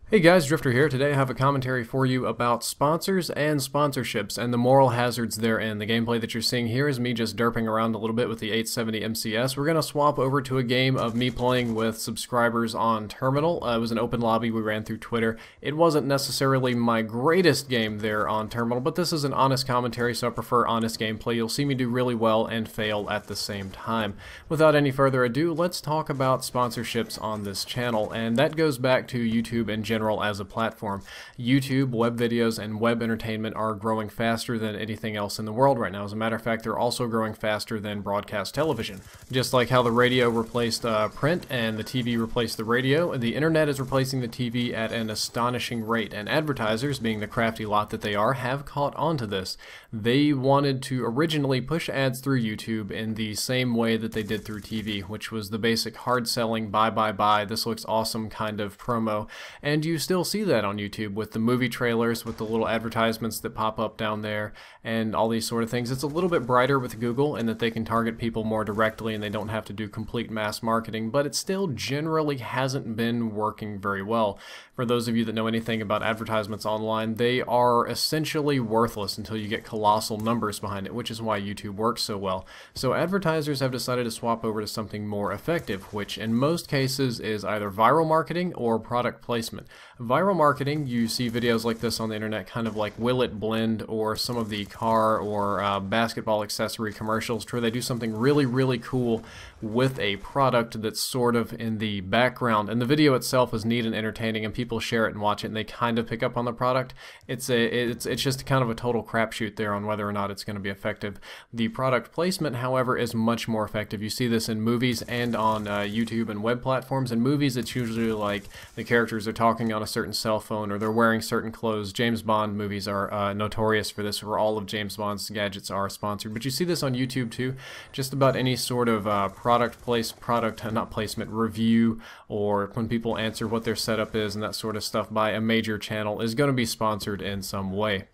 Hey guys, Drifter here. Today I have a commentary for you about sponsors and sponsorships and the moral hazards therein. The gameplay that you're seeing here is me just derping around a little bit with the 870 MCS. We're going to swap over to a game of me playing with subscribers on Terminal. It was an open lobby we ran through Twitter. It wasn't necessarily my greatest game there on Terminal, but this is an honest commentary, so I prefer honest gameplay. You'll see me do really well and fail at the same time. Without any further ado, let's talk about sponsorships on this channel, and that goes back to YouTube in general as a platform. YouTube, web videos, and web entertainment are growing faster than anything else in the world right now. As a matter of fact, they're also growing faster than broadcast television. Just like how the radio replaced print and the TV replaced the radio, the internet is replacing the TV at an astonishing rate, and advertisers, being the crafty lot that they are, have caught on to this. They wanted to originally push ads through YouTube in the same way that they did through TV, which was the basic hard selling, buy, this looks awesome kind of promo, and you still see that on YouTube with the movie trailers, with the little advertisements that pop up down there, and all these sort of things. It's a little bit brighter with Google in that they can target people more directly and they don't have to do complete mass marketing, but it still generally hasn't been working very well. For those of you that know anything about advertisements online, they are essentially worthless until you get colossal numbers behind it, which is why YouTube works so well. So advertisers have decided to swap over to something more effective, which in most cases is either viral marketing or product placement. Viral marketing, you see videos like this on the internet, kind of like Will It Blend or some of the car or basketball accessory commercials where they do something really cool with a product that's sort of in the background, and the video itself is neat and entertaining and people share it and watch it and they kind of pick up on the product. It's just kind of a total crapshoot there on whether or not it's going to be effective. The product placement, however, is much more effective. You see this in movies and on YouTube and web platforms. In movies, it's usually like the characters are talking on a certain cell phone or they're wearing certain clothes. James Bond movies are notorious for this, where all of James Bond's gadgets are sponsored. But you see this on YouTube too. Just about any sort of not placement, review, or when people answer what their setup is and that sort of stuff by a major channel is going to be sponsored in some way.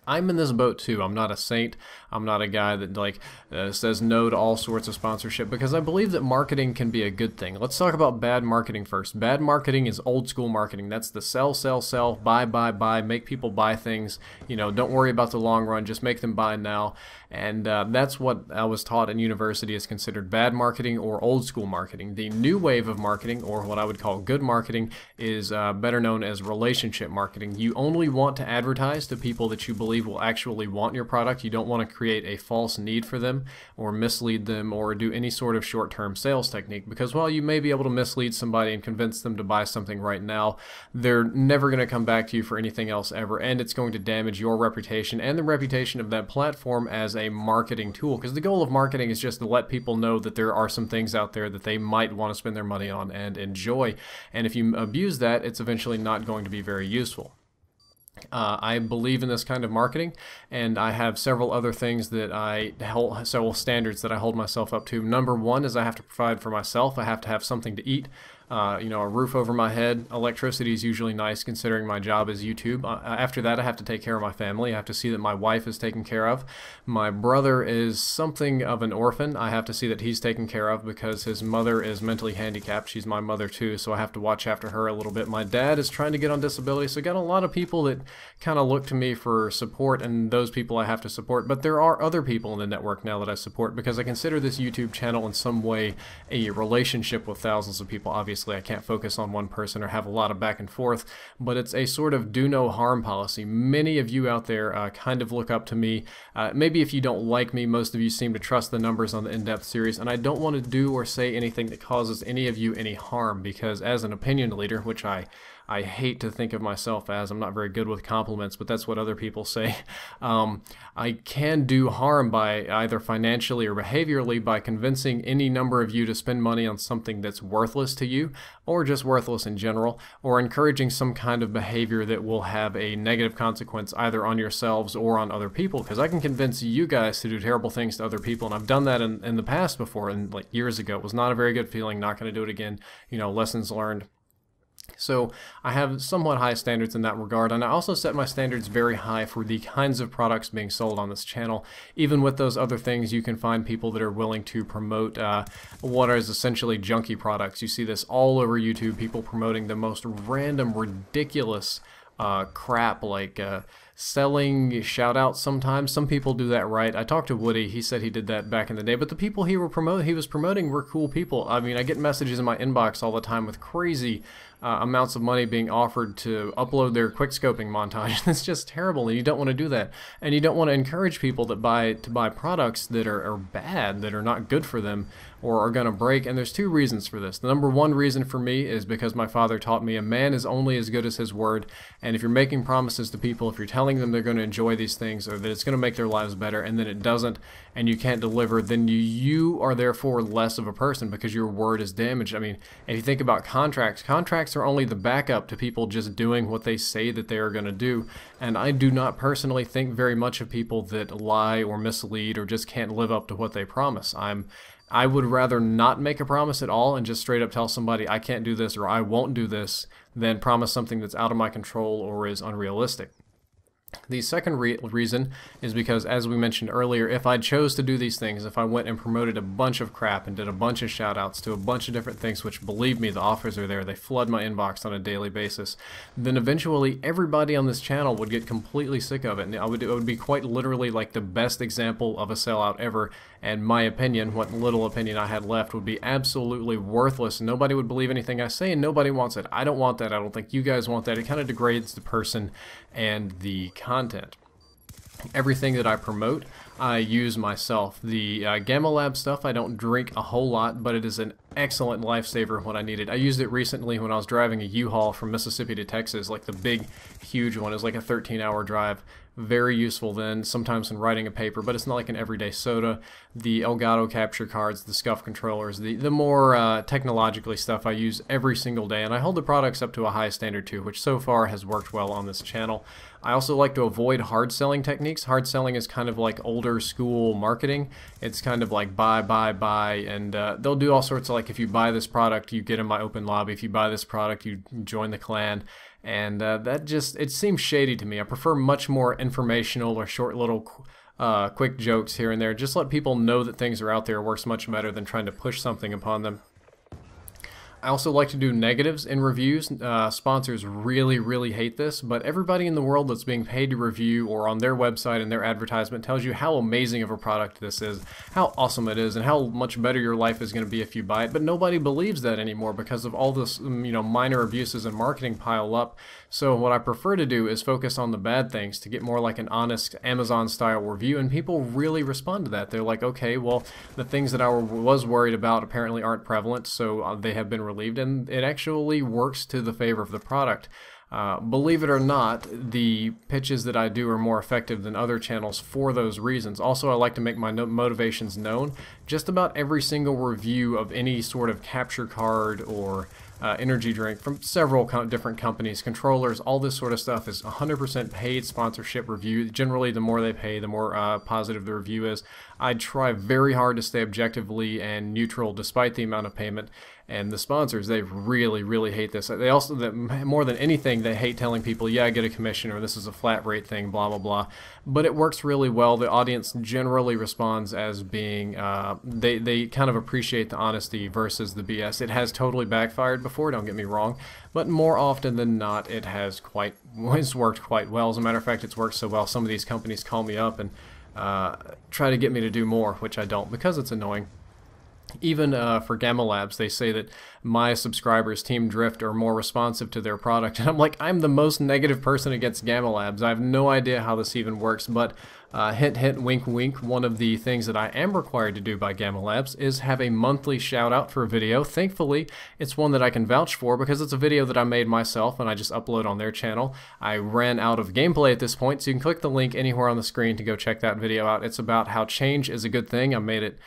I'm in this boat too. I'm not a saint. I'm not a guy that says no to all sorts of sponsorship, because I believe that marketing can be a good thing. Let's talk about bad marketing first. Bad marketing is old school marketing. That's the sell, buy, make people buy things. You know, don't worry about the long run, just make them buy now. And that's what I was taught in university is considered bad marketing or old school marketing. The new wave of marketing, or what I would call good marketing, is better known as relationship marketing. You only want to advertise to people that you believe will actually want your product. You don't want to create a false need for them or mislead them or do any sort of short-term sales technique, because while you may be able to mislead somebody and convince them to buy something right now, they're never going to come back to you for anything else ever, and it's going to damage your reputation and the reputation of that platform as a marketing tool, because the goal of marketing is just to let people know that there are some things out there that they might want to spend their money on and enjoy, and if you abuse that, it's eventually not going to be very useful. I believe in this kind of marketing, and I have several other things that several standards that I hold myself up to. Number one is I have to provide for myself. I have to have something to eat. A roof over my head. Electricity is usually nice considering my job is YouTube. After that, I have to take care of my family. I have to see that my wife is taken care of. My brother is something of an orphan. I have to see that he's taken care of because his mother is mentally handicapped. She's my mother too, so I have to watch after her a little bit. My dad is trying to get on disability, so I got a lot of people that kind of look to me for support, and those people I have to support. But there are other people in the network now that I support because I consider this YouTube channel in some way a relationship with thousands of people. Obviously, I can't focus on one person or have a lot of back and forth, but it's a sort of do no harm policy. Many of you out there kind of look up to me. Maybe if you don't like me, most of you seem to trust the numbers on the in-depth series, and I don't want to do or say anything that causes any of you any harm, because as an opinion leader, which I hate to think of myself as, I'm not very good with compliments, but that's what other people say. I can do harm by either financially or behaviorally by convincing any number of you to spend money on something that's worthless to you, or just worthless in general, or encouraging some kind of behavior that will have a negative consequence either on yourselves or on other people, because I can convince you guys to do terrible things to other people, and I've done that in the past before, and like years ago. It was not a very good feeling, not going to do it again. You know, lessons learned. So I have somewhat high standards in that regard, and I also set my standards very high for the kinds of products being sold on this channel. Even with those other things, you can find people that are willing to promote what is essentially junky products. You see this all over YouTube, people promoting the most random, ridiculous crap, like selling shout-outs sometimes. Some people do that right. I talked to Woody, he said he did that back in the day, but the people he was promoting were cool people. I mean, I get messages in my inbox all the time with crazy amounts of money being offered to upload their quick-scoping montage. It's just terrible, and you don't want to do that. And you don't want to encourage people to buy products that are bad, that are not good for them, or are going to break. And there's two reasons for this. The number one reason for me is because my father taught me a man is only as good as his word. And if you're making promises to people, if you're telling them they're going to enjoy these things or that it's going to make their lives better, and then it doesn't, and you can't deliver, then you are therefore less of a person because your word is damaged. I mean, if you think about contracts are only the backup to people just doing what they say that they are going to do. And I do not personally think very much of people that lie or mislead or just can't live up to what they promise. I would rather not make a promise at all and just straight up tell somebody I can't do this or I won't do this than promise something that's out of my control or is unrealistic. The second reason is because, as we mentioned earlier, if I chose to do these things, if I went and promoted a bunch of crap and did a bunch of shout-outs to a bunch of different things, which, believe me, the offers are there, they flood my inbox on a daily basis, then eventually everybody on this channel would get completely sick of it. And it would be quite literally like the best example of a sellout ever, and my opinion, what little opinion I had left, would be absolutely worthless. Nobody would believe anything I say, and nobody wants it. I don't want that. I don't think you guys want that. It kind of degrades the person and the content. Everything that I promote, I use myself. The Gamma Lab stuff, I don't drink a whole lot, but it is an excellent lifesaver when I need it. I used it recently when I was driving a U-Haul from Mississippi to Texas, like the big, huge one. It was like a 13-hour drive. Very useful then, sometimes when writing a paper, but it's not like an everyday soda. The Elgato capture cards, the scuff controllers, the more technologically stuff I use every single day, and I hold the products up to a high standard too, which so far has worked well on this channel. I also like to avoid hard selling techniques. Hard selling is kind of like older school marketing. It's kind of like buy, and they'll do all sorts of, like, if you buy this product, you get in my open lobby. If you buy this product, you join the clan. And that just, it seems shady to me. I prefer much more informational or short little quick jokes here and there. Just let people know that things are out there works much better than trying to push something upon them. I also like to do negatives in reviews. Sponsors really hate this, but everybody in the world that's being paid to review or on their website and their advertisement tells you how amazing of a product this is, how awesome it is, and how much better your life is going to be if you buy it. But nobody believes that anymore because of all this, minor abuses in marketing pile up. So what I prefer to do is focus on the bad things to get more like an honest Amazon-style review, and people really respond to that. They're like, okay, well, the things that I was worried about apparently aren't prevalent, so they have been relieved, and it actually works to the favor of the product. Believe it or not, the pitches that I do are more effective than other channels for those reasons. Also, I like to make my motivations known. Just about every single review of any sort of capture card or energy drink from several different companies, controllers, all this sort of stuff is 100% paid sponsorship review. Generally, the more they pay, the more positive the review is. I try very hard to stay objectively and neutral despite the amount of payment. And the sponsors, they really hate this. They also, more than anything, they hate telling people, yeah, I get a commission, or this is a flat rate thing, blah, blah, blah. But it works really well. The audience generally responds as being, they kind of appreciate the honesty versus the BS. It has totally backfired before, don't get me wrong, but more often than not, it's worked quite well. As a matter of fact, it's worked so well, some of these companies call me up and try to get me to do more, which I don't, because it's annoying. Even for Gamma Labs, they say that my subscribers, Team Drift, are more responsive to their product. And I'm like, I'm the most negative person against Gamma Labs. I have no idea how this even works, but hint, hint, wink, wink, one of the things that I am required to do by Gamma Labs is have a monthly shout out for a video. Thankfully, it's one that I can vouch for because it's a video that I made myself and I just upload on their channel. I ran out of gameplay at this point, so you can click the link anywhere on the screen to go check that video out. It's about how change is a good thing. I made it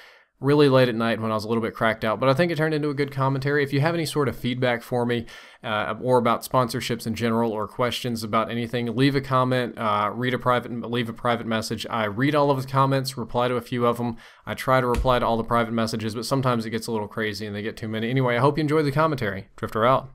really late at night when I was a little bit cracked out, but I think it turned into a good commentary. If you have any sort of feedback for me or about sponsorships in general or questions about anything, leave a comment, leave a private message. I read all of the comments, reply to a few of them. I try to reply to all the private messages, but sometimes it gets a little crazy and they get too many. Anyway, I hope you enjoyed the commentary. Drifter out.